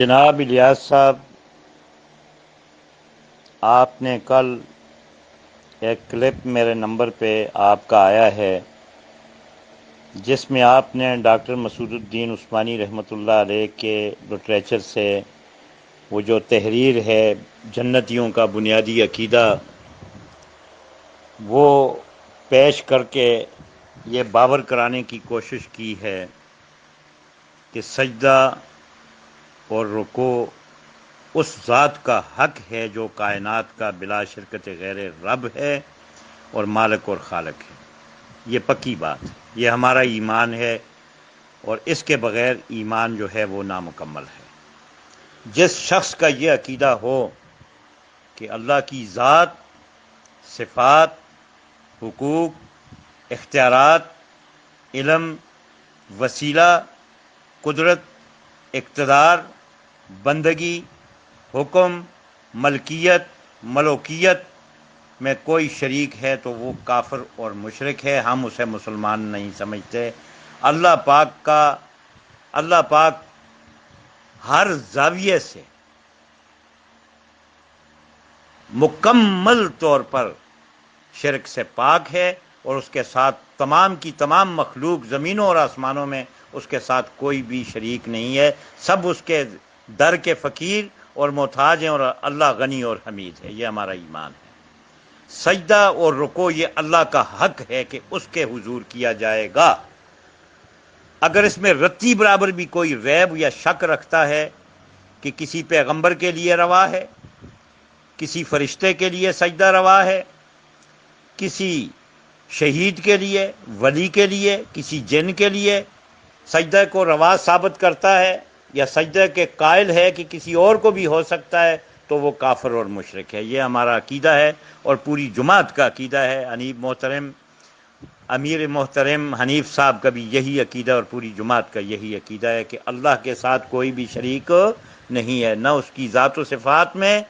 جناب الیاس صاحب، آپ نے کل ایک کلپ میرے نمبر پہ آپ کا آیا ہے جس میں آپ نے ڈاکٹر مسعود الدین عثمانی رحمۃ اللہ علیہ کے لٹریچر سے وہ جو تحریر ہے جنتیوں کا بنیادی عقیدہ وہ پیش کر کے یہ باور کرانے کی کوشش کی ہے کہ سجدہ اور رکوع اس ذات کا حق ہے جو کائنات کا بلا شرکت غیر رب ہے اور مالک اور خالق ہے۔ یہ پکی بات ہے، یہ ہمارا ایمان ہے، اور اس کے بغیر ایمان جو ہے وہ نامکمل ہے۔ جس شخص کا یہ عقیدہ ہو کہ اللہ کی ذات، صفات، حقوق، اختیارات، علم، وسیلہ، قدرت، اقتدار، بندگی، حکم، ملکیت، ملوکیت میں کوئی شریک ہے تو وہ کافر اور مشرک ہے۔ ہم اسے مسلمان نہیں سمجھتے۔ اللہ پاک ہر زاویے سے مکمل طور پر شرک سے پاک ہے، اور اس کے ساتھ تمام کی تمام مخلوق زمینوں اور آسمانوں میں اس کے ساتھ کوئی بھی شریک نہیں ہے۔ سب اس کے در کے فقیر اور محتاج ہیں، اور اللہ غنی اور حمید ہے۔ یہ ہمارا ایمان ہے۔ سجدہ اور رکوع یہ اللہ کا حق ہے کہ اس کے حضور کیا جائے گا۔ اگر اس میں رتی برابر بھی کوئی ریب یا شک رکھتا ہے کہ کسی پیغمبر کے لیے روا ہے، کسی فرشتے کے لیے سجدہ روا ہے، کسی شہید کے لیے، ولی کے لیے، کسی جن کے لیے سجدہ کو روا ثابت کرتا ہے، یا سجدہ کے قائل ہے کہ کسی اور کو بھی ہو سکتا ہے، تو وہ کافر اور مشرک ہے۔ یہ ہمارا عقیدہ ہے اور پوری جماعت کا عقیدہ ہے۔ امیر محترم حنیف صاحب کا بھی یہی عقیدہ اور پوری جماعت کا یہی عقیدہ ہے کہ اللہ کے ساتھ کوئی بھی شریک نہیں ہے، نہ اس کی ذات و صفات میں،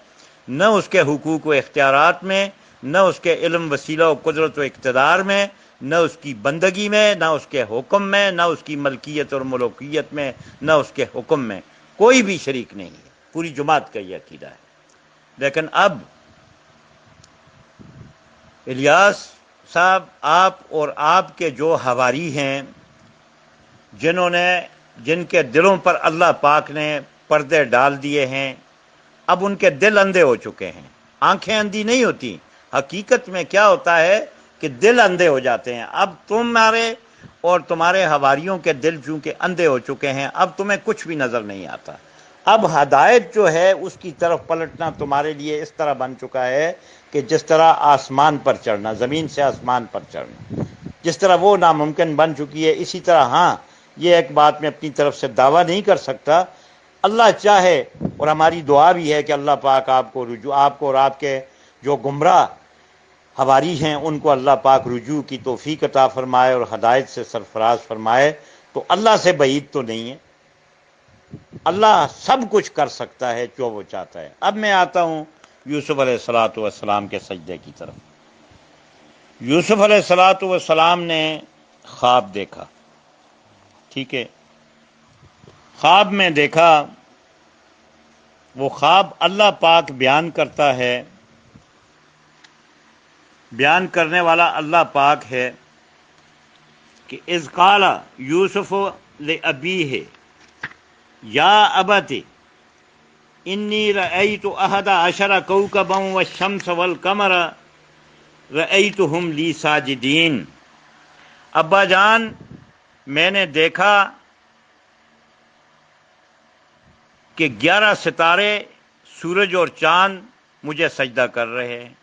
نہ اس کے حقوق و اختیارات میں، نہ اس کے علم، وسیلہ و قدرت و اقتدار میں، نہ اس کی بندگی میں، نہ اس کے حکم میں، نہ اس کی ملکیت اور ملوکیت میں، نہ اس کے حکم میں کوئی بھی شریک نہیں ہے۔ پوری جماعت کا یہ عقیدہ ہے۔ لیکن اب الیاس صاحب، آپ اور آپ کے جو حواری ہیں، جن کے دلوں پر اللہ پاک نے پردے ڈال دیے ہیں، اب ان کے دل اندھے ہو چکے ہیں۔ آنکھیں اندھی نہیں ہوتی، حقیقت میں کیا ہوتا ہے کہ دل اندھے ہو جاتے ہیں۔ اب تمہارے اور تمہارے حواریوں کے دل چونکہ اندھے ہو چکے ہیں، اب تمہیں کچھ بھی نظر نہیں آتا۔ اب ہدایت جو ہے اس کی طرف پلٹنا تمہارے لیے اس طرح بن چکا ہے کہ جس طرح آسمان پر چڑھنا، زمین سے آسمان پر چڑھنا، جس طرح وہ ناممکن بن چکی ہے، اسی طرح ہاں یہ ایک بات میں اپنی طرف سے دعویٰ نہیں کر سکتا، اللہ چاہے، اور ہماری دعا بھی ہے کہ اللہ پاک آپ کو اور آپ کے جو گمراہ حواری ہیں ان کو اللہ پاک رجوع کی توفیق عطا فرمائے اور ہدایت سے سرفراز فرمائے۔ تو اللہ سے بعید تو نہیں ہے، اللہ سب کچھ کر سکتا ہے جو وہ چاہتا ہے۔ اب میں آتا ہوں یوسف علیہ السلام کے سجدے کی طرف۔ یوسف علیہ السلام نے خواب دیکھا، ٹھیک ہے؟ خواب میں دیکھا، وہ خواب اللہ پاک بیان کرتا ہے، بیان کرنے والا اللہ پاک ہے کہ اذ قال یوسف لأبیہ یا ابت انی رأیت احد عشر کوکبا والشمس والقمر رأیتہم لی ساجدین۔ ابا جان، میں نے دیکھا کہ 11 ستارے، سورج اور چاند مجھے سجدہ کر رہے ہیں۔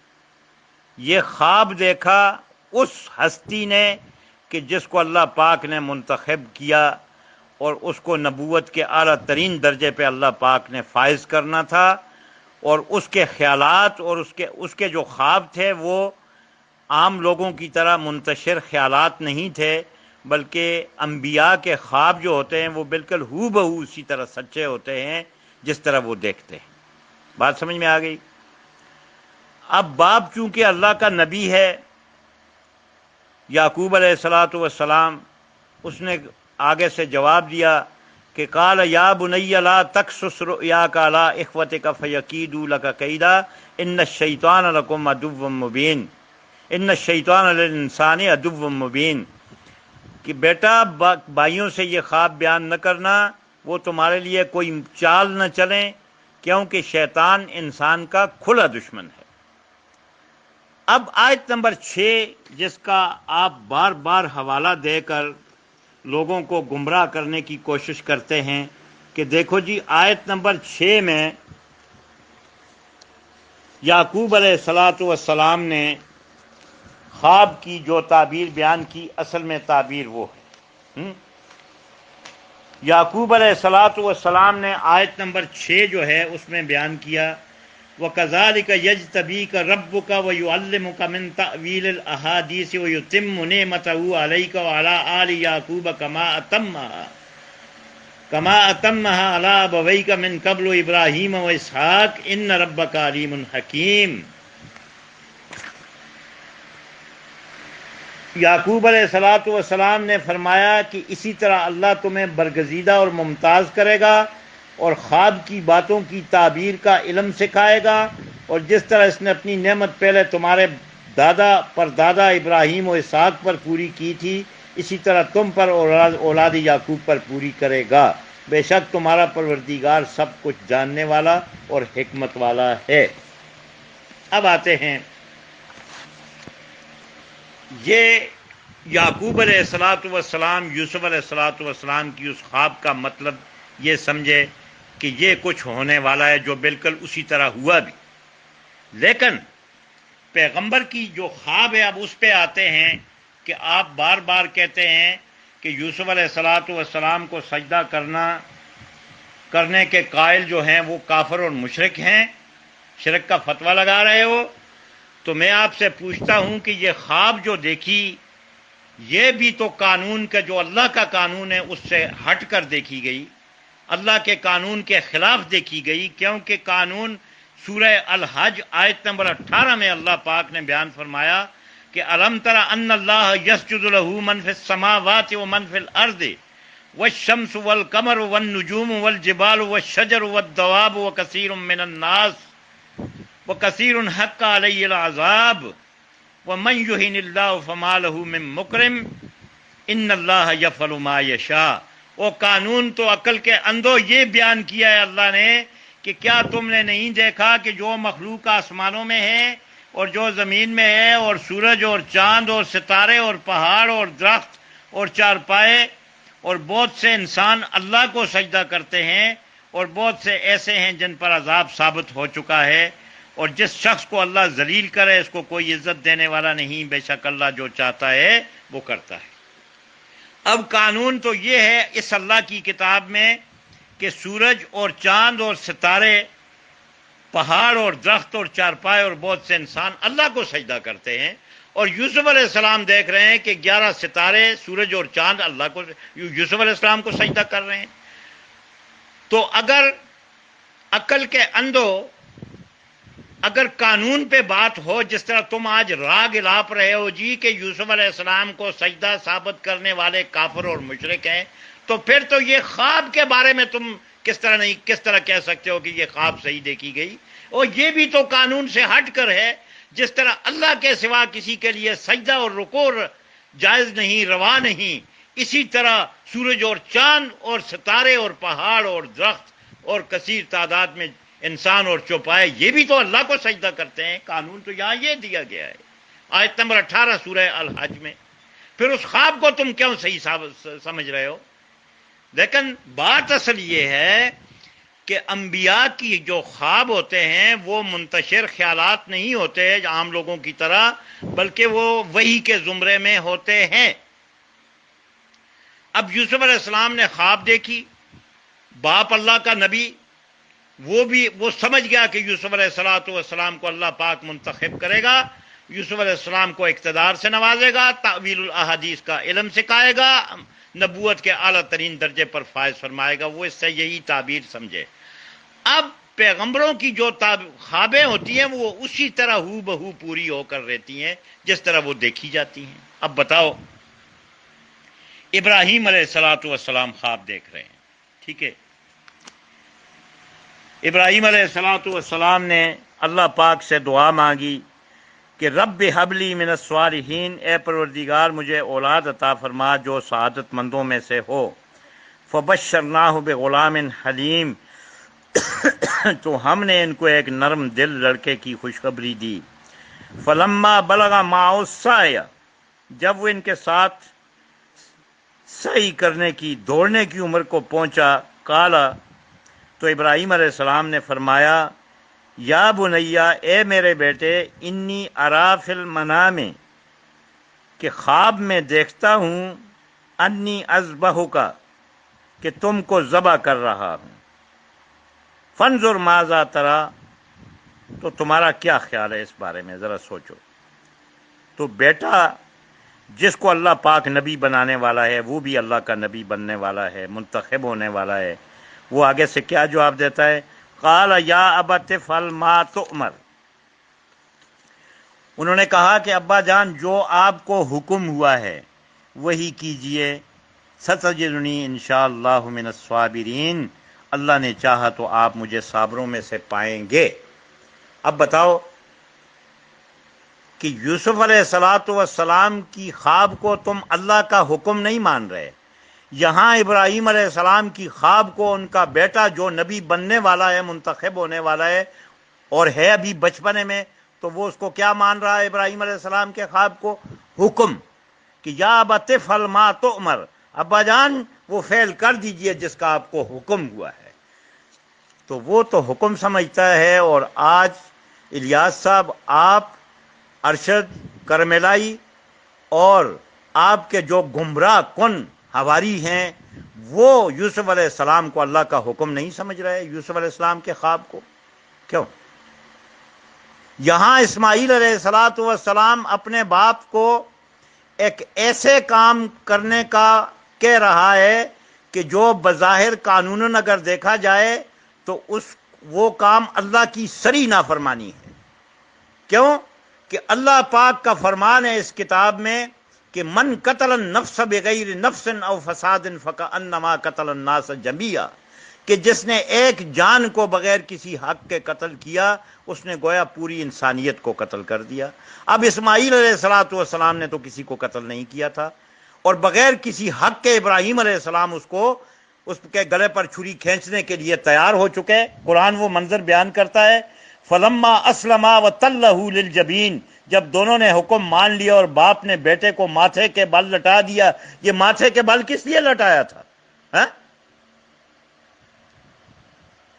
یہ خواب دیکھا اس ہستی نے کہ جس کو اللہ پاک نے منتخب کیا اور اس کو نبوت کے اعلیٰ ترین درجے پہ اللہ پاک نے فائز کرنا تھا، اور اس کے خیالات اور اس کے جو خواب تھے وہ عام لوگوں کی طرح منتشر خیالات نہیں تھے، بلکہ انبیاء کے خواب جو ہوتے ہیں وہ بالکل ہو بہو اسی طرح سچے ہوتے ہیں جس طرح وہ دیکھتے ہیں۔ بات سمجھ میں آ گئی؟ اب باپ چونکہ اللہ کا نبی ہے، یعقوب علیہ السلام، اس نے آگے سے جواب دیا کہ قال یا بنی لا تقصص رؤیاک علی اخوتک فیکیدوا لک کیدا ان الشیطان لکم عدو مبین ان الشیطان للانسان عدو مبین، کہ بیٹا بھائیوں سے یہ خواب بیان نہ کرنا، وہ تمہارے لیے کوئی چال نہ چلیں، کیونکہ شیطان انسان کا کھلا دشمن ہے۔ اب آیت نمبر 6 جس کا آپ بار بار حوالہ دے کر لوگوں کو گمراہ کرنے کی کوشش کرتے ہیں کہ دیکھو جی آیت نمبر 6 میں یعقوب علیہ السلام نے خواب کی جو تعبیر بیان کی، اصل میں تعبیر وہ ہے۔ یعقوب علیہ السلام نے آیت نمبر 6 جو ہے اس میں بیان کیا وَكَذَلِكَ يَجْتَبِيكَ رَبُّكَ وَيُعَلِّمُكَ مِن تَأْوِيلِ الْأَحَادِيثِ وَيُتِمُّ نِعْمَتَهُ عَلَيْكَ وَعَلَىٰ آلِ يَعْقُوبَ كَمَا أَتَمَّهَا عَلَىٰ أَبَوَيْكَ مِن قَبْلُ إِبْرَاهِيمَ وَإِسْحَاقَ إِنَّ رَبَّكَ عَلِيمٌ حَكِيمٌ۔ یعقوب علیہ السلام نے فرمایا کہ اسی طرح اللہ تمہیں برگزیدہ اور ممتاز کرے گا اور خواب کی باتوں کی تعبیر کا علم سکھائے گا، اور جس طرح اس نے اپنی نعمت پہلے تمہارے دادا پر دادا ابراہیم و اسحاق پر پوری کی تھی، اسی طرح تم پر اور اولاد یعقوب پر پوری کرے گا، بے شک تمہارا پروردگار سب کچھ جاننے والا اور حکمت والا ہے۔ اب آتے ہیں، یہ یعقوب علیہ السلام یوسف علیہ السلام کی اس خواب کا مطلب یہ سمجھے کہ یہ کچھ ہونے والا ہے جو بالکل اسی طرح ہوا بھی، لیکن پیغمبر کی جو خواب ہے اب اس پہ آتے ہیں کہ آپ بار بار کہتے ہیں کہ یوسف علیہ السلام کو سجدہ کرنے کے قائل جو ہیں وہ کافر اور مشرک ہیں، شرک کا فتویٰ لگا رہے ہو، تو میں آپ سے پوچھتا ہوں کہ یہ خواب جو دیکھی یہ بھی تو قانون کا جو اللہ کا قانون ہے اس سے ہٹ کر دیکھی گئی، اللہ کے قانون کے خلاف دیکھی گئی، کیونکہ قانون سورہ الحج آیت نمبر 18 میں اللہ پاک نے بیان فرمایا کہ الم تر ان اللہ یسجد لہ من فی السماوات ومن فی الارض والشمس والقمر والنجوم والجبال والشجر والدواب وکثیر من الناس وکثیر حق علیہ العذاب ومن یہن اللہ فما لہ من مکرم ان اللہ یفعل ما یشاء۔ وہ قانون تو عقل کے اندھو یہ بیان کیا ہے اللہ نے کہ کیا تم نے نہیں دیکھا کہ جو مخلوق آسمانوں میں ہے اور جو زمین میں ہے، اور سورج اور چاند اور ستارے اور پہاڑ اور درخت اور چارپائے، اور بہت سے انسان اللہ کو سجدہ کرتے ہیں اور بہت سے ایسے ہیں جن پر عذاب ثابت ہو چکا ہے، اور جس شخص کو اللہ ذلیل کرے اس کو کوئی عزت دینے والا نہیں، بے شک اللہ جو چاہتا ہے وہ کرتا ہے۔ اب قانون تو یہ ہے اس اللہ کی کتاب میں کہ سورج اور چاند اور ستارے، پہاڑ اور درخت اور چارپائے اور بہت سے انسان اللہ کو سجدہ کرتے ہیں، اور یوسف علیہ السلام دیکھ رہے ہیں کہ 11 ستارے، سورج اور چاند اللہ کو، یوسف علیہ السلام کو سجدہ کر رہے ہیں۔ تو اگر عقل کے اندھو اگر قانون پہ بات ہو، جس طرح تم آج راگ الاپ رہے ہو جی کہ یوسف علیہ السلام کو سجدہ ثابت کرنے والے کافر اور مشرک ہیں، تو پھر تو یہ خواب کے بارے میں تم کس طرح کہہ سکتے ہو کہ یہ خواب صحیح دیکھی گئی؟ اور یہ بھی تو قانون سے ہٹ کر ہے، جس طرح اللہ کے سوا کسی کے لیے سجدہ اور رکوع جائز نہیں، روا نہیں، اسی طرح سورج اور چاند اور ستارے اور پہاڑ اور درخت اور کثیر تعداد میں انسان اور چوپائے یہ بھی تو اللہ کو سجدہ کرتے ہیں۔ قانون تو یہاں یہ دیا گیا ہے آیت نمبر 18 سورہ الحج میں۔ پھر اس خواب کو تم کیوں صحیح سمجھ رہے ہو؟ لیکن بات اصل یہ ہے کہ انبیاء کی جو خواب ہوتے ہیں وہ منتشر خیالات نہیں ہوتے عام لوگوں کی طرح، بلکہ وہ وحی کے زمرے میں ہوتے ہیں۔ اب یوسف علیہ السلام نے خواب دیکھی، باپ اللہ کا نبی، وہ سمجھ گیا کہ یوسف علیہ السلام کو اللہ پاک منتخب کرے گا، یوسف علیہ السلام کو اقتدار سے نوازے گا، تعویل الاحادیث کا علم سکھائے گا، نبوت کے اعلیٰ ترین درجے پر فائز فرمائے گا، وہ اس سے یہی تعبیر سمجھے۔ اب پیغمبروں کی جو خوابیں ہوتی ہیں وہ اسی طرح ہو بہو پوری ہو کر رہتی ہیں جس طرح وہ دیکھی جاتی ہیں۔ اب بتاؤ، ابراہیم علیہ السلام خواب دیکھ رہے ہیں، ٹھیک ہے، ابراہیم علیہ السلام نے اللہ پاک سے دعا مانگی کہ رب حبلی من الصالحین، اے پروردگار مجھے اولاد عطا فرما جو سعادت مندوں میں سے ہو۔ فبشرناہ بغلام حلیم، تو ہم نے ان کو ایک نرم دل لڑکے کی خوشخبری دی۔ فلما بلغ معہ السعی، جب وہ ان کے ساتھ سعی کرنے کی، دوڑنے کی عمر کو پہنچا، قالا، تو ابراہیم علیہ السلام نے فرمایا، یا بنیا، اے میرے بیٹے، انی ارا فی المنام، کہ خواب میں دیکھتا ہوں، انی اذبحک، کہ تم کو ذبح کر رہا ہوں، فانظر ماذا تری، تو تمہارا کیا خیال ہے اس بارے میں، ذرا سوچو۔ تو بیٹا جس کو اللہ پاک نبی بنانے والا ہے، وہ بھی اللہ کا نبی بننے والا ہے، منتخب ہونے والا ہے، وہ آگے سے کیا جواب دیتا ہے؟ قال یا ابت افعل ما تؤمر، انہوں نے کہا کہ ابا جان جو آپ کو حکم ہوا ہے وہی کیجئے، ستجدنی انشاءاللہ من الصابرین، اللہ نے چاہا تو آپ مجھے صابروں میں سے پائیں گے۔ اب بتاؤ کہ یوسف علیہ السلام کی خواب کو تم اللہ کا حکم نہیں مان رہے، یہاں ابراہیم علیہ السلام کی خواب کو ان کا بیٹا جو نبی بننے والا ہے، منتخب ہونے والا ہے اور ہے ابھی بچپنے میں، تو وہ اس کو کیا مان رہا ہے؟ ابراہیم علیہ السلام کے خواب کو حکم، کہ یا ابت افعل ما تؤمر، ابا جان وہ فعل کر دیجئے جس کا آپ کو حکم ہوا ہے۔ تو وہ تو حکم سمجھتا ہے، اور آج الیاس صاحب، آپ، ارشد کرملائی اور آپ کے جو گمراہ کن حواری ہیں، وہ یوسف علیہ السلام کو اللہ کا حکم نہیں سمجھ رہے، یوسف علیہ السلام کے خواب کو۔ کیوں؟ یہاں اسماعیل علیہ السلام اپنے باپ کو ایک ایسے کام کرنے کا کہہ رہا ہے کہ جو بظاہر قانوناً اگر دیکھا جائے تو وہ کام اللہ کی سری نافرمانی ہے۔ کیوں؟ کہ اللہ پاک کا فرمان ہے اس کتاب میں کہ من قتل النفس بغیر نفس او فساد فکأنما قتل الناس جميعا، کہ جس نے ایک جان کو بغیر کسی حق کے قتل کیا، اس نے گویا پوری انسانیت کو قتل کر دیا۔ اب اسماعیل علیہ السلام نے تو کسی کو قتل نہیں کیا تھا، اور بغیر کسی حق کے ابراہیم علیہ السلام اس کے گلے پر چھری کھینچنے کے لیے تیار ہو چکے۔ قرآن وہ منظر بیان کرتا ہے، فلما اسلما وتلہ للجبین، جب دونوں نے حکم مان لیا اور باپ نے بیٹے کو ماتھے کے بل لٹا دیا۔ یہ ماتھے کے بل کس لیے لٹایا تھا؟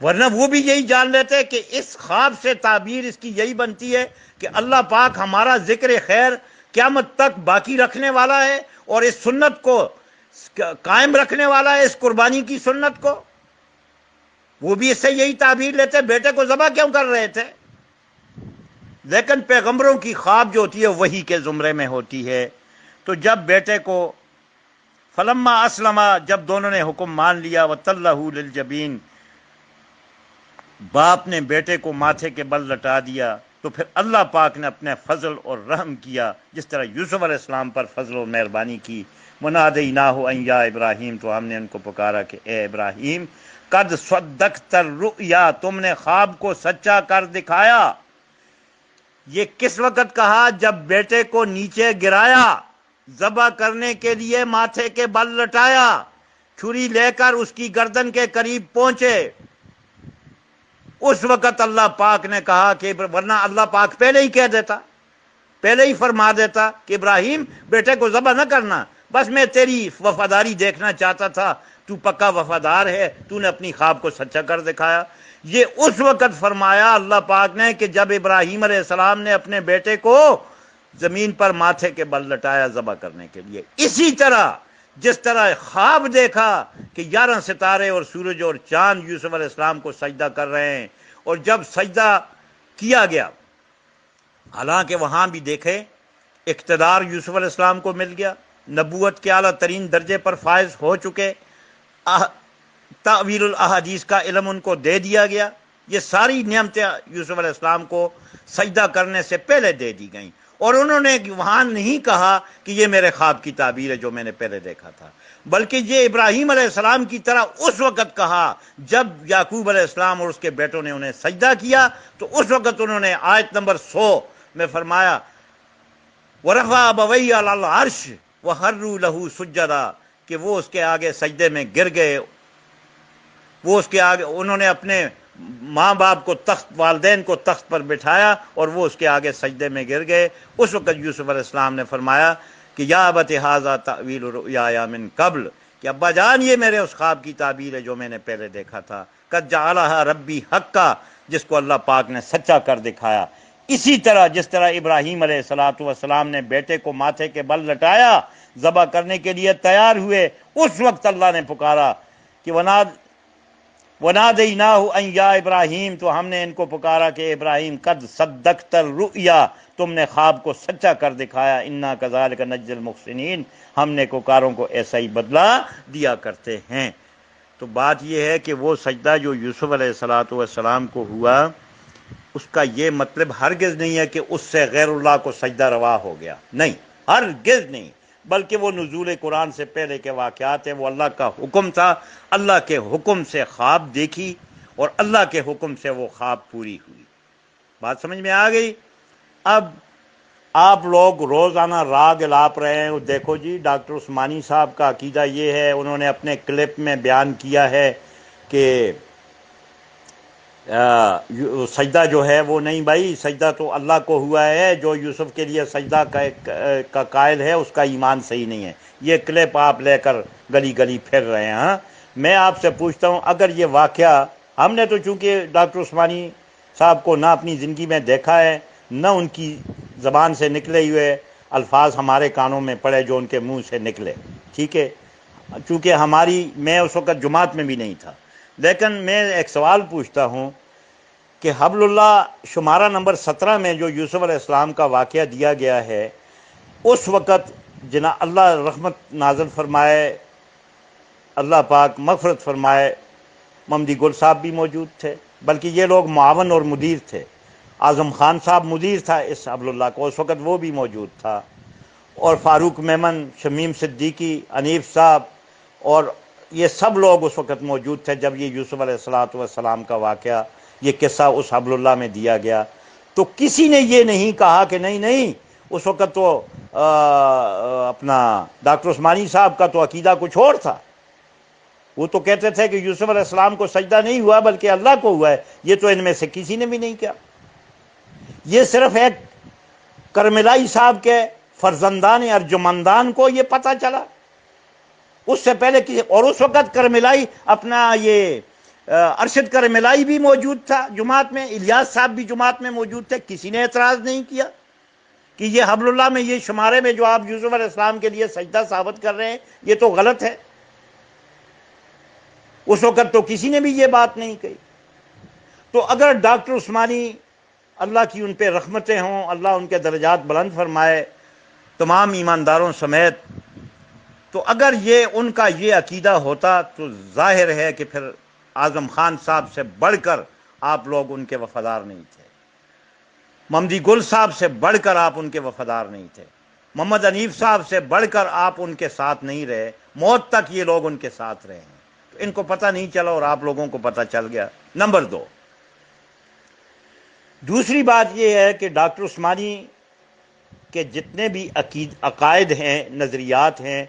ورنہ وہ بھی یہی جان لیتے کہ اس خواب سے تعبیر اس کی یہی بنتی ہے کہ اللہ پاک ہمارا ذکر خیر قیامت تک باقی رکھنے والا ہے، اور اس سنت کو قائم رکھنے والا ہے، اس قربانی کی سنت کو۔ وہ بھی اس سے یہی تعبیر لیتے، بیٹے کو ذبح کیوں کر رہے تھے؟ لیکن پیغمبروں کی خواب جو ہوتی ہے وہی کے زمرے میں ہوتی ہے۔ تو جب بیٹے کو فلما اسلما، جب دونوں نے حکم مان لیا، وتلہ للجبین، باپ نے بیٹے کو ماتھے کے بل لٹا دیا، تو پھر اللہ پاک نے اپنے فضل اور رحم کیا، جس طرح یوسف علیہ السلام پر فضل و مہربانی کی۔ منادیناہ ان یا ابراہیم، تو ہم نے ان کو پکارا کہ اے ابراہیم، قد صدقت الرؤیا، تم نے خواب کو سچا کر دکھایا۔ یہ کس وقت کہا؟ جب بیٹے کو نیچے گرایا، ذبح کرنے کے لیے ماتھے کے بل لٹایا، چھری لے کر اس کی گردن کے قریب پہنچے، اس وقت اللہ پاک نے کہا کہ ورنہ اللہ پاک پہلے ہی کہہ دیتا، پہلے ہی فرما دیتا کہ ابراہیم بیٹے کو ذبح نہ کرنا، بس میں تیری وفاداری دیکھنا چاہتا تھا، تو پکا وفادار ہے، تو نے اپنی خواب کو سچا کر دکھایا۔ یہ اس وقت فرمایا اللہ پاک نے کہ جب ابراہیم علیہ السلام نے اپنے بیٹے کو زمین پر ماتھے کے بل لٹایا ذبح کرنے کے لیے۔ اسی طرح جس طرح خواب دیکھا کہ 11 ستارے اور سورج اور چاند یوسف علیہ السلام کو سجدہ کر رہے ہیں، اور جب سجدہ کیا گیا، حالانکہ وہاں بھی دیکھے اقتدار یوسف علیہ السلام کو مل گیا، نبوت کے اعلیٰ ترین درجے پر فائز ہو چکے، تعویل الاحادیث کا علم ان کو دے دیا گیا، یہ ساری نعمتیں یوسف علیہ السلام کو سجدہ کرنے سے پہلے دے دی گئیں، اور انہوں نے وہاں نہیں کہا کہ یہ میرے خواب کی تعبیر ہے جو میں نے پہلے دیکھا تھا، بلکہ یہ ابراہیم علیہ السلام کی طرح اس وقت کہا جب یعقوب علیہ السلام اور اس کے بیٹوں نے انہیں سجدہ کیا، تو اس وقت انہوں نے آیت نمبر 100 میں فرمایا وَرَفَعَ أَبَوَيْهِ عَلَى الْعَرْشِ وَخَرُّوا لَهُ سُجَّدًا، کہ وہ اس کے آگے سجدے میں گر گئے، وہ اس کے آگے انہوں نے اپنے ماں باپ کو تخت، والدین کو تخت پر بٹھایا اور وہ اس کے آگے سجدے میں گر گئے۔ اس وقت یوسف علیہ السلام نے فرمایا کہ یا ابت ھذا تأویل رؤیایا من قبل، کہ ابا جان یہ میرے اس خواب کی تعبیر ہے جو میں نے پہلے دیکھا تھا، قد جعلھا ربی حقا، جس کو اللہ پاک نے سچا کر دکھایا۔ اسی طرح جس طرح ابراہیم علیہ السلام نے بیٹے کو ماتھے کے بل لٹایا، ذبح کرنے کے لیے تیار ہوئے، اس وقت اللہ نے پکارا کہ وَنَادَيْنَاهُ أَن يَا ابراہیم، تو ہم نے ان کو پکارا کہ ابراہیم قد صدقت الرؤیا، تم نے خواب کو سچا کر دکھایا، اِنَّا كَذَلِكَ نَجْزِي الْمُحْسِنِينَ، ہم نیکوکاروں کو ایسا ہی بدلہ دیا کرتے ہیں۔ تو بات یہ ہے کہ وہ سجدہ جو یوسف علیہ السلام کو ہوا، اس کا یہ مطلب ہرگز نہیں ہے کہ اس سے غیر اللہ کو سجدہ روا ہو گیا، نہیں، ہرگز نہیں، بلکہ وہ نزول قرآن سے پہلے کے واقعات ہیں، وہ اللہ کا حکم تھا، اللہ کے حکم سے خواب دیکھی اور اللہ کے حکم سے وہ خواب پوری ہوئی۔ بات سمجھ میں آ گئی؟ اب آپ لوگ روزانہ راگ الاپ رہے ہیں، دیکھو جی ڈاکٹر عثمانی صاحب کا عقیدہ یہ ہے، انہوں نے اپنے کلپ میں بیان کیا ہے کہ سجدہ جو ہے وہ نہیں، بھائی سجدہ تو اللہ کو ہوا ہے، جو یوسف کے لیے سجدہ کا قائل ہے اس کا ایمان صحیح نہیں ہے۔ یہ کلپ آپ لے کر گلی گلی پھر رہے ہیں۔ ہاں میں آپ سے پوچھتا ہوں، اگر یہ واقعہ، ہم نے تو چونکہ ڈاکٹر عثمانی صاحب کو نہ اپنی زندگی میں دیکھا ہے، نہ ان کی زبان سے نکلے ہوئے الفاظ ہمارے کانوں میں پڑے جو ان کے منہ سے نکلے، ٹھیک ہے، چونکہ میں اس وقت جماعت میں بھی نہیں تھا، لیکن میں ایک سوال پوچھتا ہوں کہ حبل اللہ شمارہ نمبر 17 میں جو یوسف علیہ السلام کا واقعہ دیا گیا ہے، اس وقت اللہ رحمت نازل فرمائے، اللہ پاک مغفرت فرمائے، ممدی گل صاحب بھی موجود تھے، بلکہ یہ لوگ معاون اور مدیر تھے، اعظم خان صاحب مدیر تھا اس حبل اللہ کو، اس وقت وہ بھی موجود تھا، اور فاروق میمن، شمیم صدیقی، انیف صاحب، اور یہ سب لوگ اس وقت موجود تھے جب یہ یوسف علیہ السلام کا واقعہ، یہ قصہ اس حبل اللہ میں دیا گیا۔ تو کسی نے یہ نہیں کہا کہ نہیں اس وقت تو اپنا ڈاکٹر عثمانی صاحب کا تو عقیدہ کچھ اور تھا، وہ تو کہتے تھے کہ یوسف علیہ السلام کو سجدہ نہیں ہوا بلکہ اللہ کو ہوا ہے، یہ تو ان میں سے کسی نے بھی نہیں کیا۔ یہ صرف ایک کرملائی صاحب کے فرزندان ارجمندان کو یہ پتہ چلا، اس سے پہلے کسی اور، اس وقت کرملائی اپنا یہ ارشد کرملائی بھی موجود تھا جماعت میں، الیاس صاحب بھی جماعت میں موجود تھے، کسی نے اعتراض نہیں کیا کہ یہ حبل اللہ میں یہ شمارے میں جو آپ یوسف علیہ السلام کے لیے سجدہ ثابت کر رہے ہیں یہ تو غلط ہے۔ اس وقت تو کسی نے بھی یہ بات نہیں کہی۔ تو اگر ڈاکٹر عثمانی، اللہ کی ان پہ رحمتیں ہوں، اللہ ان کے درجات بلند فرمائے تمام ایمانداروں سمیت، تو اگر یہ ان کا یہ عقیدہ ہوتا تو ظاہر ہے کہ پھر اعظم خان صاحب سے بڑھ کر آپ لوگ ان کے وفادار نہیں تھے، ممدی گل صاحب سے بڑھ کر آپ ان کے وفادار نہیں تھے، محمد انیف صاحب سے بڑھ کر آپ ان کے ساتھ نہیں رہے، موت تک یہ لوگ ان کے ساتھ رہے ہیں، تو ان کو پتہ نہیں چلا اور آپ لوگوں کو پتہ چل گیا۔ نمبر 2، دوسری بات یہ ہے کہ ڈاکٹر عثمانی کے جتنے بھی عقائد ہیں، نظریات ہیں،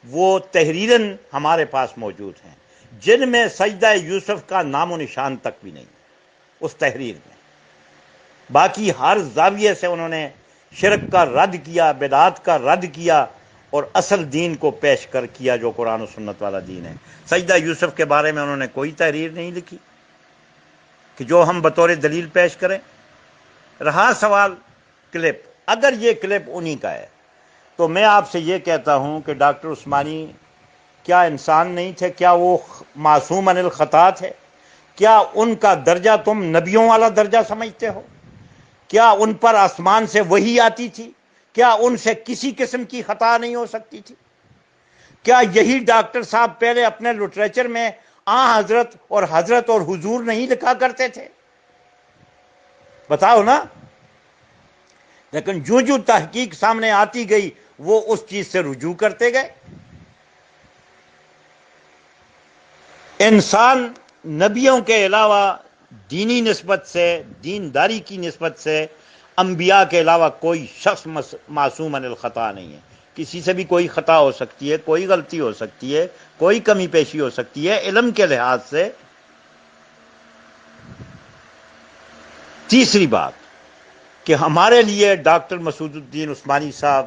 وہ تحریراً ہمارے پاس موجود ہیں، جن میں سجدہ یوسف کا نام و نشان تک بھی نہیں اس تحریر میں۔ باقی ہر زاویے سے انہوں نے شرک کا رد کیا، بدعات کا رد کیا، اور اصل دین کو پیش کر کیا جو قرآن و سنت والا دین ہے۔ سجدہ یوسف کے بارے میں انہوں نے کوئی تحریر نہیں لکھی کہ جو ہم بطور دلیل پیش کریں۔ رہا سوال کلپ، اگر یہ کلپ انہی کا ہے تو میں آپ سے یہ کہتا ہوں کہ ڈاکٹر عثمانی کیا انسان نہیں تھے؟ کیا وہ معصوم عن الخطا تھے؟ کیا ان کا درجہ تم نبیوں والا درجہ سمجھتے ہو؟ کیا ان پر آسمان سے وحی آتی تھی؟ کیا ان سے کسی قسم کی خطا نہیں ہو سکتی تھی؟ کیا یہی ڈاکٹر صاحب پہلے اپنے لٹریچر میں حضرت اور حضرت اور حضور نہیں لکھا کرتے تھے؟ بتاؤ نا۔ لیکن جو جو تحقیق سامنے آتی گئی وہ اس چیز سے رجوع کرتے گئے۔ انسان نبیوں کے علاوہ دینی نسبت سے، دینداری کی نسبت سے انبیاء کے علاوہ کوئی شخص معصوم عن الخطا نہیں ہے۔ کسی سے بھی کوئی خطا ہو سکتی ہے، کوئی غلطی ہو سکتی ہے، کوئی کمی پیشی ہو سکتی ہے علم کے لحاظ سے۔ تیسری بات کہ ہمارے لیے ڈاکٹر مسعود الدین عثمانی صاحب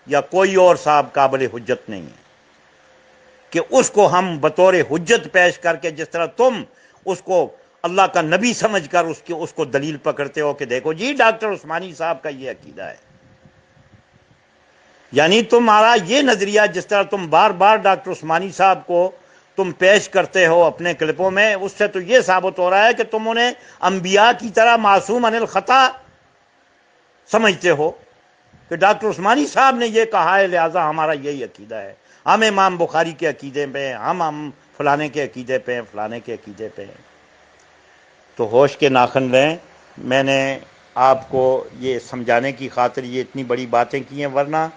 یا کوئی اور صاحب قابل حجت نہیں ہے کہ اس کو ہم بطور حجت پیش کر کے، جس طرح تم اس کو اللہ کا نبی سمجھ کر اس کو دلیل پکڑتے ہو کہ دیکھو جی ڈاکٹر عثمانی صاحب کا یہ عقیدہ ہے، یعنی تمہارا یہ نظریہ جس طرح تم بار بار ڈاکٹر عثمانی صاحب کو تم پیش کرتے ہو اپنے کلپوں میں، اس سے تو یہ ثابت ہو رہا ہے کہ تم انہیں انبیاء کی طرح معصوم عن الخطا سمجھتے ہو کہ ڈاکٹر عثمانی صاحب نے یہ کہا ہے لہٰذا ہمارا یہی عقیدہ ہے، ہم امام بخاری کے عقیدے پہ ہیں، ہم فلانے کے عقیدے پہ ہیں، فلانے کے عقیدے پہ ہیں۔ تو ہوش کے ناخن رہیں۔ میں نے آپ کو یہ سمجھانے کی خاطر یہ اتنی بڑی باتیں کی ہیں، ورنہ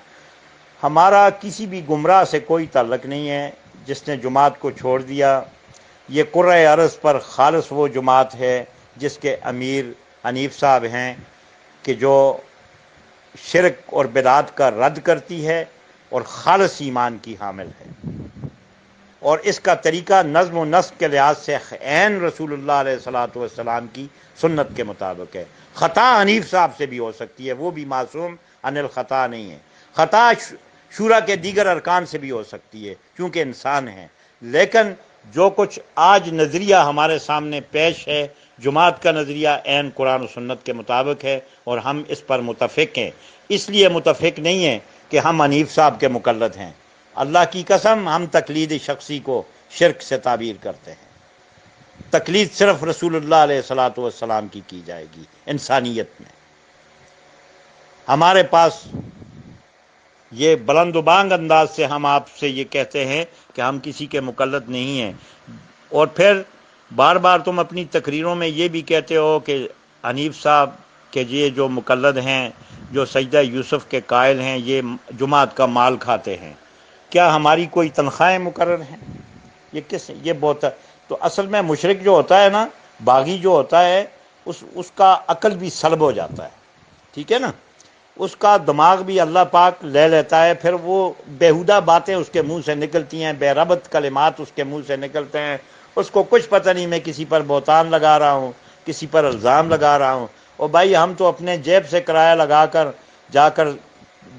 ہمارا کسی بھی گمراہ سے کوئی تعلق نہیں ہے۔ جس نے جماعت کو چھوڑ دیا، یہ قرۂ ارض پر خالص وہ جماعت ہے جس کے امیر حنیف صاحب ہیں کہ جو شرک اور بدعات کا رد کرتی ہے اور خالص ایمان کی حامل ہے، اور اس کا طریقہ نظم و نسق کے لحاظ سے عین رسول اللہ علیہ الصلوۃ والسلام کی سنت کے مطابق ہے۔ خطا حنیف صاحب سے بھی ہو سکتی ہے، وہ بھی معصوم عن الخطا نہیں ہے۔ خطا شورا کے دیگر ارکان سے بھی ہو سکتی ہے کیونکہ انسان ہیں، لیکن جو کچھ آج نظریہ ہمارے سامنے پیش ہے، جماعت کا نظریہ عین قرآن و سنت کے مطابق ہے اور ہم اس پر متفق ہیں۔ اس لیے متفق نہیں ہیں کہ ہم حنیف صاحب کے مقلد ہیں۔ اللہ کی قسم ہم تقلید شخصی کو شرک سے تعبیر کرتے ہیں۔ تقلید صرف رسول اللہ علیہ الصلوۃ والسلام کی جائے گی انسانیت میں۔ ہمارے پاس یہ بلند و بانگ انداز سے ہم آپ سے یہ کہتے ہیں کہ ہم کسی کے مقلد نہیں ہیں، اور پھر بار بار تم اپنی تقریروں میں یہ بھی کہتے ہو کہ حنیف صاحب کہ یہ جو مقلد ہیں، جو سجدہ یوسف کے قائل ہیں، یہ جماعت کا مال کھاتے ہیں۔ کیا ہماری کوئی تنخواہیں مقرر ہیں؟ یہ کس یہ بہت تو اصل میں مشرک جو ہوتا ہے نا، باغی جو ہوتا ہے، اس کا عقل بھی سلب ہو جاتا ہے، ٹھیک ہے نا، اس کا دماغ بھی اللہ پاک لے لیتا ہے، پھر وہ بیہودہ باتیں اس کے منہ سے نکلتی ہیں، بے ربط کلمات اس کے منہ سے نکلتے ہیں، اس کو کچھ پتہ نہیں میں کسی پر بہتان لگا رہا ہوں، کسی پر الزام لگا رہا ہوں۔ اور بھائی ہم تو اپنے جیب سے کرایہ لگا کر جا کر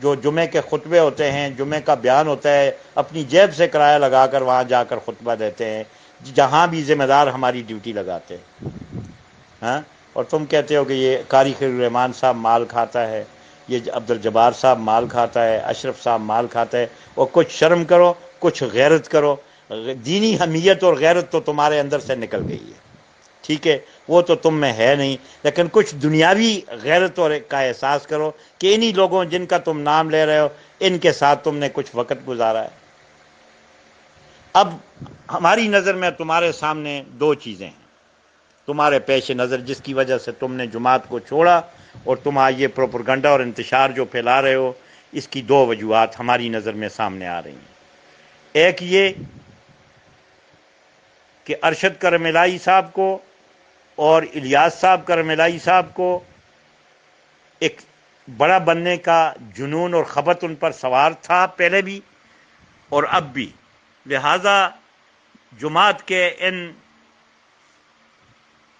جو جمعے کے خطبے ہوتے ہیں، جمعے کا بیان ہوتا ہے، اپنی جیب سے کرایہ لگا کر وہاں جا کر خطبہ دیتے ہیں، جہاں بھی ذمہ دار ہماری ڈیوٹی لگاتے ہیں، ہاں۔ اور تم کہتے ہو کہ یہ قاری خیر الرحمان صاحب مال کھاتا ہے، یہ عبدالجبار صاحب مال کھاتا ہے، اشرف صاحب مال کھاتا ہے۔ اور کچھ شرم کرو، کچھ غیرت کرو۔ دینی حمیت اور غیرت تو تمہارے اندر سے نکل گئی ہے، ٹھیک ہے، وہ تو تم میں ہے نہیں، لیکن کچھ دنیاوی غیرت اور کا احساس کرو کہ انہی لوگوں جن کا تم نام لے رہے ہو، ان کے ساتھ تم نے کچھ وقت گزارا ہے۔ اب ہماری نظر میں تمہارے سامنے دو چیزیں ہیں تمہارے پیش نظر، جس کی وجہ سے تم نے جماعت کو چھوڑا، اور تم یہ پروپیگنڈا اور انتشار جو پھیلا رہے ہو، اس کی دو وجوہات ہماری نظر میں سامنے آ رہی ہیں۔ ایک یہ کہ ارشد کرملائی صاحب کو اور الیاس صاحب کرملائی صاحب کو ایک بڑا بننے کا جنون اور خبط ان پر سوار تھا پہلے بھی اور اب بھی، لہذا جماعت کے ان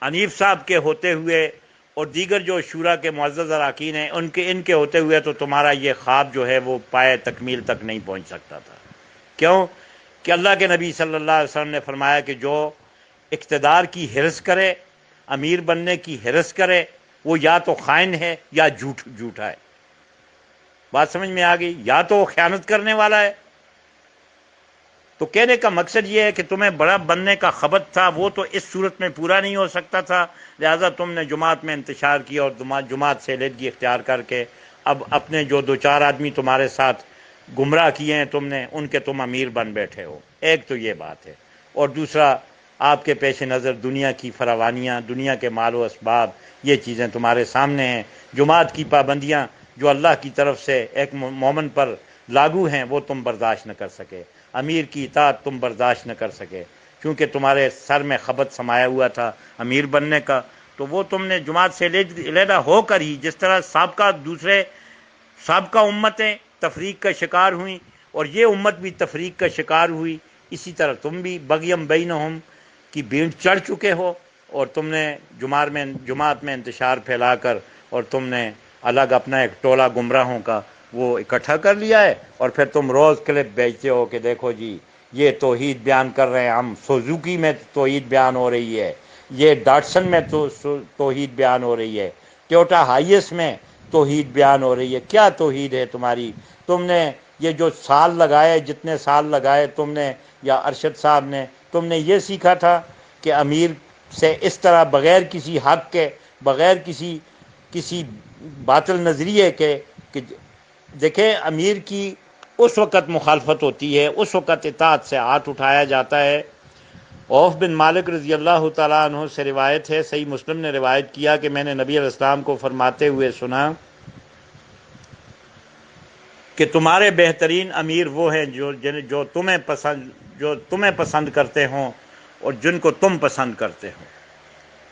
حنیف صاحب کے ہوتے ہوئے اور دیگر جو شورا کے معزز اراکین ہیں ان کے ہوتے ہوئے تو تمہارا یہ خواب جو ہے وہ پائے تکمیل تک نہیں پہنچ سکتا تھا۔ کیوں کہ اللہ کے نبی صلی اللہ علیہ وسلم نے فرمایا کہ جو اقتدار کی حرص کرے، امیر بننے کی حرص کرے، وہ یا تو خائن ہے یا جھوٹا ہے۔ بات سمجھ میں آ گئی؟ یا تو وہ خیانت کرنے والا ہے۔ تو کہنے کا مقصد یہ ہے کہ تمہیں بڑا بننے کا خبط تھا، وہ تو اس صورت میں پورا نہیں ہو سکتا تھا، لہذا تم نے جماعت میں انتشار کیا اور جماعت سے علیحدگی اختیار کر کے اب اپنے جو دو چار آدمی تمہارے ساتھ گمراہ کیے ہیں تم نے، ان کے تم امیر بن بیٹھے ہو۔ ایک تو یہ بات ہے، اور دوسرا آپ کے پیش نظر دنیا کی فراوانیاں، دنیا کے مال و اسباب، یہ چیزیں تمہارے سامنے ہیں۔ جماعت کی پابندیاں جو اللہ کی طرف سے ایک مومن پر لاگو ہیں وہ تم برداشت نہ کر سکے، امیر کی اطاعت تم برداشت نہ کر سکے، کیونکہ تمہارے سر میں خبت سمایا ہوا تھا امیر بننے کا، تو وہ تم نے جماعت سے علیحدہ ہو کر ہی، جس طرح سابقہ امتیں تفریق کا شکار ہوئیں اور یہ امت بھی تفریق کا شکار ہوئی، اسی طرح تم بھی بغیم بینہم کی بھینٹ چڑھ چکے ہو، اور تم نے جماعت میں انتشار پھیلا کر اور تم نے الگ اپنا ایک ٹولہ گمراہوں کا وہ اکٹھا کر لیا ہے، اور پھر تم روز کلپ بیچتے ہو کہ دیکھو جی یہ توحید بیان کر رہے ہیں ہم، سوزوکی میں توحید بیان ہو رہی ہے، یہ ڈاٹسن میں توحید بیان ہو رہی ہے، ٹویوٹا ہائیس میں توحید بیان ہو رہی ہے۔ کیا توحید ہے تمہاری؟ تم نے یہ جو سال لگائے، جتنے سال لگائے تم نے یا ارشد صاحب نے، تم نے یہ سیکھا تھا کہ امیر سے اس طرح بغیر کسی حق کے، بغیر کسی باطل نظریے کے، کہ دیکھیں امیر کی اس وقت مخالفت ہوتی ہے، اس وقت اطاعت سے ہاتھ اٹھایا جاتا ہے۔ عوف بن مالک رضی اللہ تعالیٰ عنہ سے روایت ہے، صحیح مسلم نے روایت کیا کہ میں نے نبی علیہ السلام کو فرماتے ہوئے سنا کہ تمہارے بہترین امیر وہ ہیں جو تمہیں پسند کرتے ہوں اور جن کو تم پسند کرتے ہو،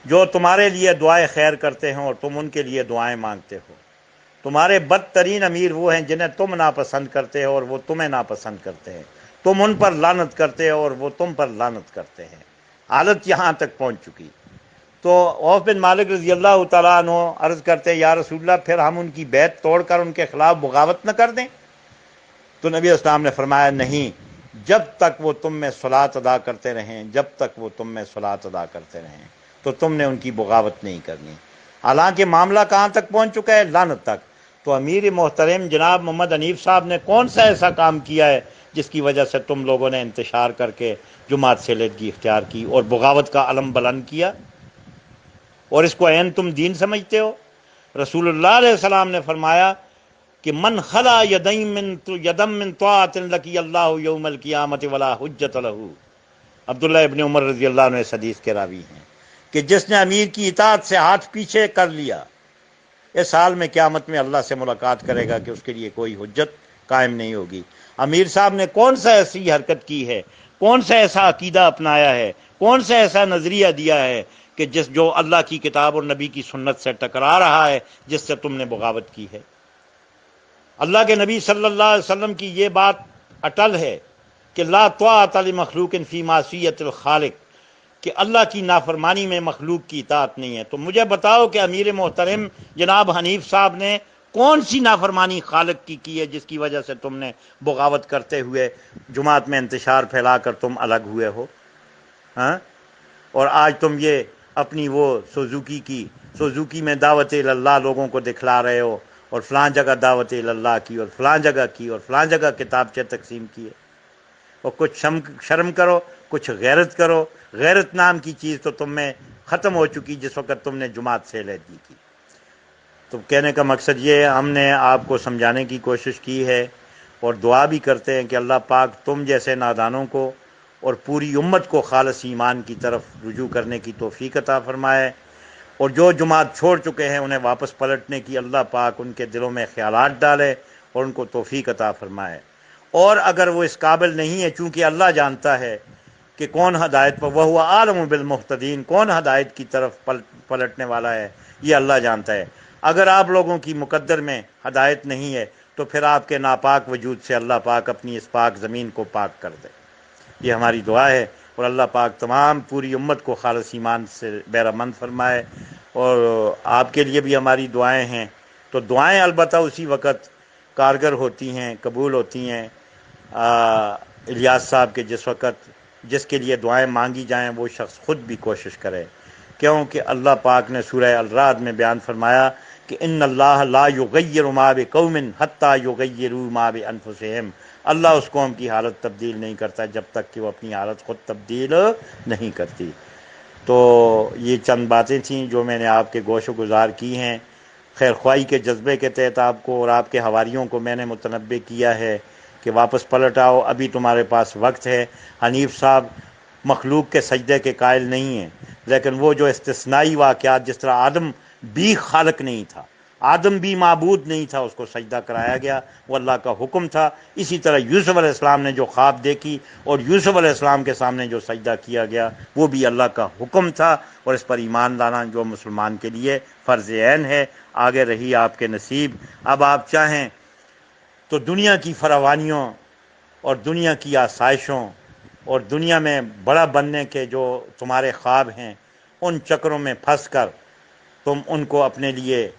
جو تمہارے لیے دعائیں خیر کرتے ہوں اور تم ان کے لیے دعائیں مانگتے ہو۔ تمہارے بدترین امیر وہ ہیں جنہیں تم ناپسند کرتے ہو اور وہ تمہیں ناپسند کرتے ہیں، تم ان پر لعنت کرتے ہو اور وہ تم پر لعنت کرتے ہیں۔ حالت یہاں تک پہنچ چکی۔ تو عوف بن مالک رضی اللہ تعالیٰ عنہ عرض کرتے یا رسول اللہ پھر ہم ان کی بیعت توڑ کر ان کے خلاف بغاوت نہ کر دیں؟ تو نبی اسلام نے فرمایا نہیں، جب تک وہ تم میں صلات ادا کرتے رہیں، جب تک وہ تم میں صلات ادا کرتے رہیں تو تم نے ان کی بغاوت نہیں کرنی۔ حالانکہ معاملہ کہاں تک پہنچ چکا ہے؟ لعنت تک۔ تو امیر محترم جناب محمد حنیف صاحب نے کون سا ایسا کام کیا ہے جس کی وجہ سے تم لوگوں نے انتشار کر کے جماعت سے علیحدگی اختیار کی اور بغاوت کا علم بلند کیا، اور اس کو عین تم دین سمجھتے ہو؟ رسول اللہ علیہ السلام نے فرمایا کہ من خلا یدم من طاعت لقی اللہ یوم القیامت ولا حجت لہ۔ عبداللہ ابن عمر رضی اللہ عنہ اس حدیث کے راوی ہیں کہ جس نے امیر کی اطاعت سے ہاتھ پیچھے کر لیا، اس حال میں قیامت میں اللہ سے ملاقات کرے گا کہ اس کے لیے کوئی حجت قائم نہیں ہوگی۔ امیر صاحب نے کون سا ایسی حرکت کی ہے، کون سا ایسا عقیدہ اپنایا ہے، کون سا ایسا نظریہ دیا ہے کہ جو اللہ کی کتاب اور نبی کی سنت سے ٹکرا رہا ہے، جس سے تم نے بغاوت کی ہے؟ اللہ کے نبی صلی اللہ علیہ وسلم کی یہ بات اٹل ہے کہ لا طاعت لمخلوق فی معصیت الخالق، کہ اللہ کی نافرمانی میں مخلوق کی اطاعت نہیں ہے۔ تو مجھے بتاؤ کہ امیر محترم جناب حنیف صاحب نے کون سی نافرمانی خالق کی ہے جس کی وجہ سے تم نے بغاوت کرتے ہوئے جماعت میں انتشار پھیلا کر تم الگ ہوئے ہو؟ ہاں، اور آج تم یہ اپنی وہ سوزوکی میں دعوت اللہ لوگوں کو دکھلا رہے ہو، اور فلاں جگہ دعوت اللہ کی، اور فلاں جگہ کی، اور فلاں جگہ کتابچے تقسیم کیے۔ اور کچھ شرم کرو، کچھ غیرت کرو۔ غیرت نام کی چیز تو تم میں ختم ہو چکی جس وقت تم نے جماعت سے علیحدگی کی۔ تو کہنے کا مقصد یہ ہے، ہم نے آپ کو سمجھانے کی کوشش کی ہے اور دعا بھی کرتے ہیں کہ اللہ پاک تم جیسے نادانوں کو اور پوری امت کو خالص ایمان کی طرف رجوع کرنے کی توفیق عطا فرمائے، اور جو جماعت چھوڑ چکے ہیں انہیں واپس پلٹنے کی اللہ پاک ان کے دلوں میں خیالات ڈالے اور ان کو توفیق عطا فرمائے۔ اور اگر وہ اس قابل نہیں ہے، چونکہ اللہ جانتا ہے کہ کون ہدایت پر، وَهُوَ أَعْلَمُ بِالْمُهْتَدِينَ، کون ہدایت کی طرف پلٹنے والا ہے، یہ اللہ جانتا ہے۔ اگر آپ لوگوں کی مقدر میں ہدایت نہیں ہے تو پھر آپ کے ناپاک وجود سے اللہ پاک اپنی اس پاک زمین کو پاک کر دے۔ یہ ہماری دعا ہے، اور اللہ پاک تمام پوری امت کو خالص ایمان سے بہرہ مند فرمائے۔ اور آپ کے لیے بھی ہماری دعائیں ہیں۔ تو دعائیں البتہ اسی وقت کارگر ہوتی ہیں، قبول ہوتی ہیں الیاس صاحب کے جس کے لیے دعائیں مانگی جائیں وہ شخص خود بھی کوشش کرے، کیونکہ اللہ پاک نے سورہ الرعد میں بیان فرمایا کہ ان اللہ لا یغیر ما بقوم حتی یغیروا ما بانفسہم، اللہ اس قوم کی حالت تبدیل نہیں کرتا جب تک کہ وہ اپنی حالت خود تبدیل نہیں کرتی۔ تو یہ چند باتیں تھیں جو میں نے آپ کے گوش و گزار کی ہیں۔ خیر خواہی کے جذبے کے تحت آپ کو اور آپ کے حواریوں کو میں نے متنبہ کیا ہے کہ واپس پلٹ آؤ، ابھی تمہارے پاس وقت ہے۔ حنیف صاحب مخلوق کے سجدے کے قائل نہیں ہیں، لیکن وہ جو استثنائی واقعات، جس طرح آدم بھی خالق نہیں تھا آدم بھی معبود نہیں تھا، اس کو سجدہ کرایا گیا، وہ اللہ کا حکم تھا۔ اسی طرح یوسف علیہ السلام نے جو خواب دیکھی اور یوسف علیہ السلام کے سامنے جو سجدہ کیا گیا وہ بھی اللہ کا حکم تھا، اور اس پر ایمان لانا جو مسلمان کے لیے فرض عین ہے۔ آگے رہی آپ کے نصیب، اب آپ چاہیں تو دنیا کی فراوانیوں اور دنیا کی آسائشوں اور دنیا میں بڑا بننے کے جو تمہارے خواب ہیں ان چکروں میں پھنس کر تم ان کو اپنے لیے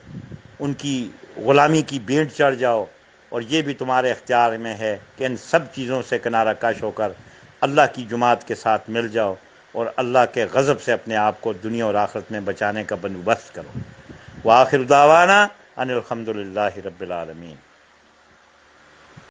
ان کی غلامی کی بھینٹ چڑھ جاؤ، اور یہ بھی تمہارے اختیار میں ہے کہ ان سب چیزوں سے کنارہ کش ہو کر اللہ کی جماعت کے ساتھ مل جاؤ اور اللہ کے غضب سے اپنے آپ کو دنیا اور آخرت میں بچانے کا بندوبست کرو۔ وآخر دعوانا ان الحمد للہ رب العالمین۔